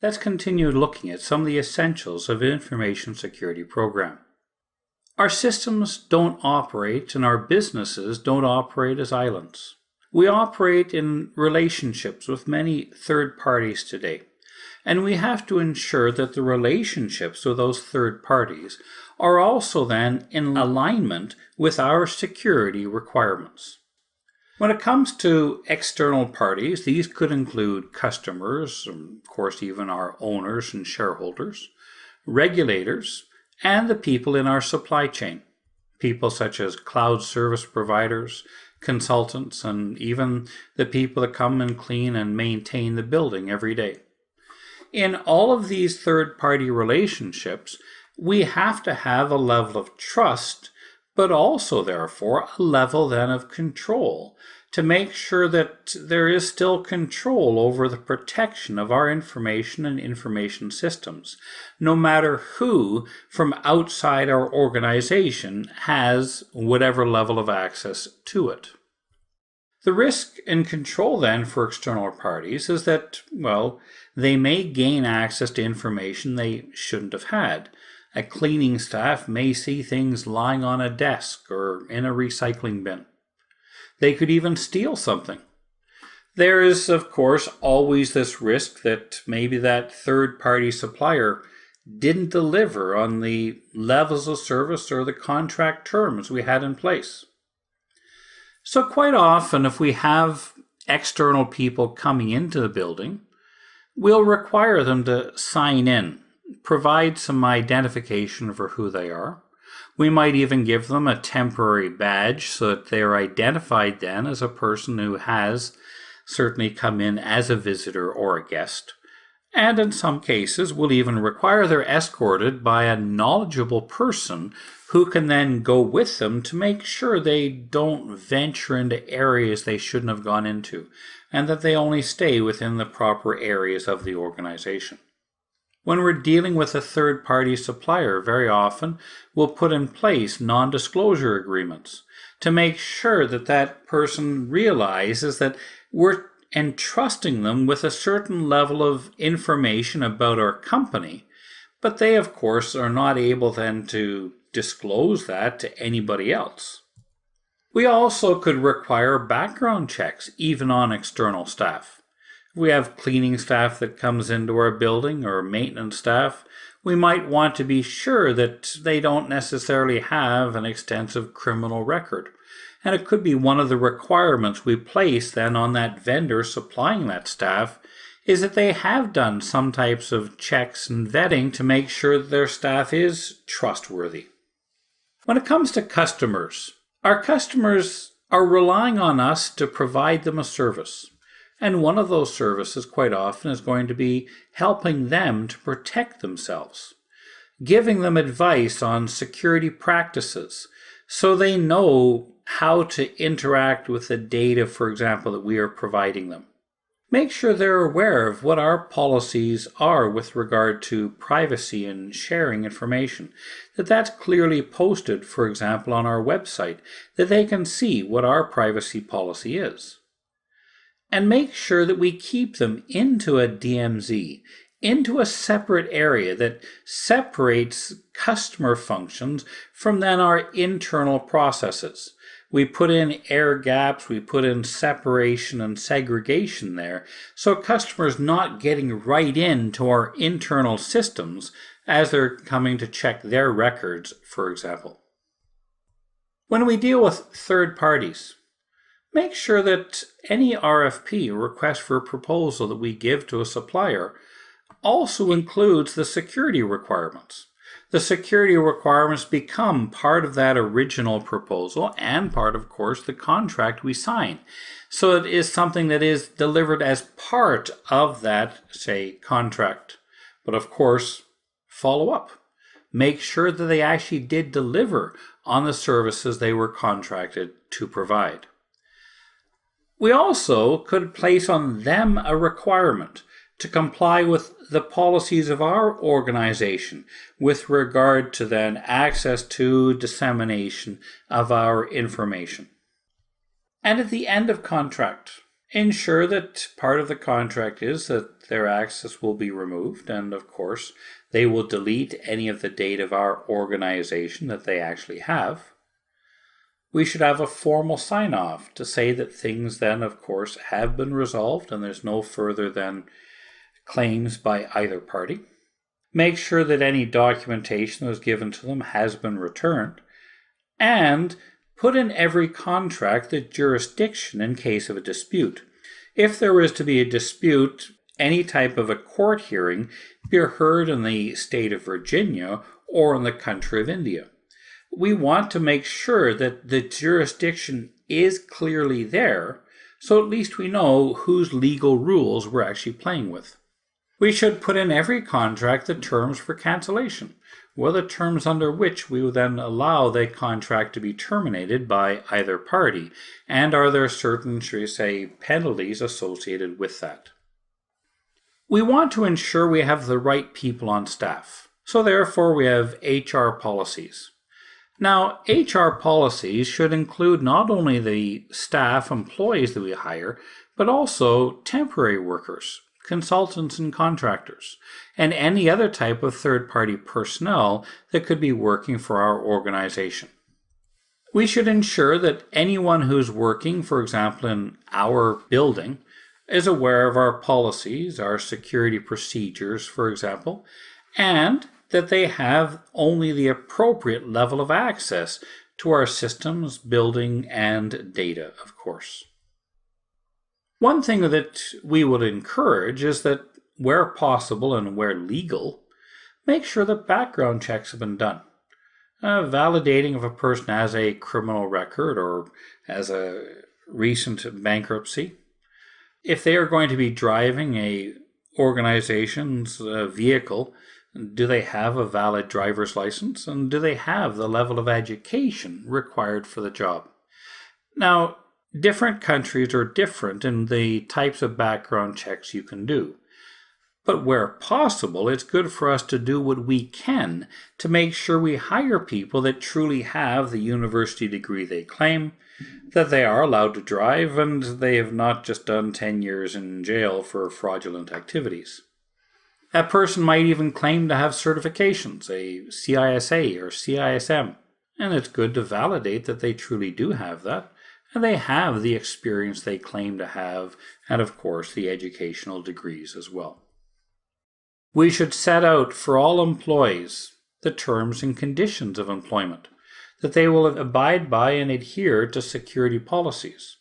Let's continue looking at some of the essentials of an information security program. Our systems don't operate and our businesses don't operate as islands. We operate in relationships with many third parties today, and we have to ensure that the relationships with those third parties are also then in alignment with our security requirements. When it comes to external parties, these could include customers, and of course even our owners and shareholders, regulators, and the people in our supply chain. People such as cloud service providers, consultants, and even the people that come and clean and maintain the building every day. In all of these third-party relationships, we have to have a level of trust, but also, therefore, a level then of control to make sure that there is still control over the protection of our information and information systems, no matter who from outside our organization has whatever level of access to it. The risk and control then for external parties is that, well, they may gain access to information they shouldn't have had. A cleaning staff may see things lying on a desk or in a recycling bin. They could even steal something. There is, of course, always this risk that maybe that third-party supplier didn't deliver on the levels of service or the contract terms we had in place. So quite often, if we have external people coming into the building, we'll require them to sign in, provide some identification for who they are. We might even give them a temporary badge so that they are identified then as a person who has certainly come in as a visitor or a guest. And in some cases, we'll even require they're escorted by a knowledgeable person who can then go with them to make sure they don't venture into areas they shouldn't have gone into, and that they only stay within the proper areas of the organization. When we're dealing with a third-party supplier, very often we'll put in place non-disclosure agreements to make sure that that person realizes that we're entrusting them with a certain level of information about our company, but they, of course, are not able then to disclose that to anybody else. We also could require background checks, even on external staff. If we have cleaning staff that comes into our building or maintenance staff, we might want to be sure that they don't necessarily have an extensive criminal record. And it could be one of the requirements we place then on that vendor supplying that staff is that they have done some types of checks and vetting to make sure that their staff is trustworthy. When it comes to customers, our customers are relying on us to provide them a service. And one of those services quite often is going to be helping them to protect themselves, giving them advice on security practices so they know how to interact with the data, for example, that we are providing them. Make sure they're aware of what our policies are with regard to privacy and sharing information, that that's clearly posted, for example, on our website, that they can see what our privacy policy is. And make sure that we keep them into a DMZ, into a separate area that separates customer functions from then our internal processes. We put in air gaps, we put in separation and segregation there, so customers not getting right into our internal systems as they're coming to check their records, for example. When we deal with third parties, make sure that any RFP, request for a proposal that we give to a supplier, also includes the security requirements. The security requirements become part of that original proposal and part, of course, the contract we sign. So it is something that is delivered as part of that, say, contract. But of course, follow up. Make sure that they actually did deliver on the services they were contracted to provide. We also could place on them a requirement to comply with the policies of our organization with regard to then access to dissemination of our information. And at the end of contract, Ensure that part of the contract is that their access will be removed, and of course they will delete any of the data of our organization that they actually have. We should have a formal sign-off to say that things then, of course, have been resolved and there's no further than claims by either party. Make sure that any documentation that was given to them has been returned, and put in every contract the jurisdiction in case of a dispute. If there is to be a dispute, any type of a court hearing be heard in the state of Virginia or in the country of India. We want to make sure that the jurisdiction is clearly there, so at least we know whose legal rules we're actually playing with. We should put in every contract the terms for cancellation, or the terms under which we will then allow that contract to be terminated by either party, and are there certain, shall we say, penalties associated with that. We want to ensure we have the right people on staff, so therefore we have HR policies. Now, HR policies should include not only the staff employees that we hire, but also temporary workers, consultants and contractors, and any other type of third-party personnel that could be working for our organization. We should ensure that anyone who's working, for example, in our building, is aware of our policies, our security procedures, for example, and that they have only the appropriate level of access to our systems, building, and data, of course. One thing that we would encourage is that where possible and where legal, make sure that background checks have been done. Validating if a person has a criminal record or has a recent bankruptcy. If they are going to be driving a organization's vehicle, do they have a valid driver's license, and do they have the level of education required for the job? Now, different countries are different in the types of background checks you can do. But where possible, it's good for us to do what we can to make sure we hire people that truly have the university degree they claim, that they are allowed to drive, and they have not just done 10 years in jail for fraudulent activities. That person might even claim to have certifications, a CISA or CISM, and it's good to validate that they truly do have that, and they have the experience they claim to have, and of course the educational degrees as well. We should set out for all employees the terms and conditions of employment, that they will abide by and adhere to security policies.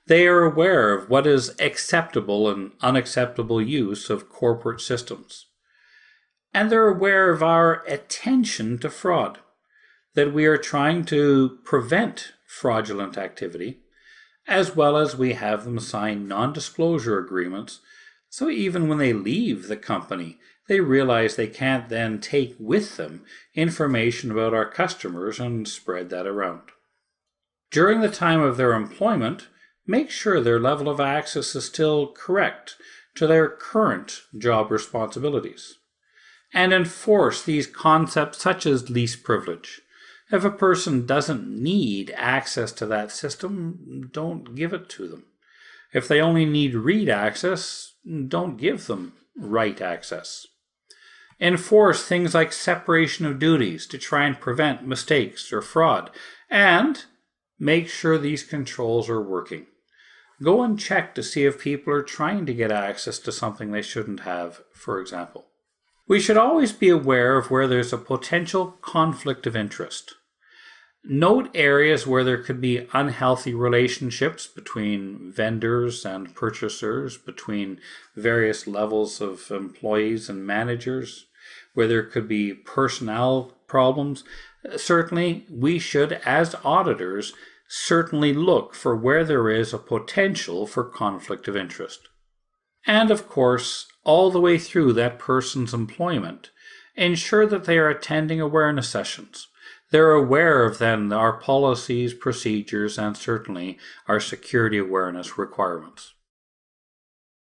They are aware of what is acceptable and unacceptable use of corporate systems. And they're aware of our attention to fraud, that we are trying to prevent fraudulent activity, as well as we have them sign non-disclosure agreements, so even when they leave the company, they realize they can't then take with them information about our customers and spread that around. During the time of their employment, make sure their level of access is still correct to their current job responsibilities, and enforce these concepts such as least privilege. If a person doesn't need access to that system, don't give it to them. If they only need read access, don't give them write access. Enforce things like separation of duties to try and prevent mistakes or fraud, and make sure these controls are working. Go and check to see if people are trying to get access to something they shouldn't have, for example. We should always be aware of where there's a potential conflict of interest. Note areas where there could be unhealthy relationships between vendors and purchasers, between various levels of employees and managers, where there could be personnel problems. Certainly, we should, as auditors, certainly look for where there is a potential for conflict of interest. And of course, all the way through that person's employment, ensure that they are attending awareness sessions. They're aware of then our policies, procedures, and certainly our security awareness requirements.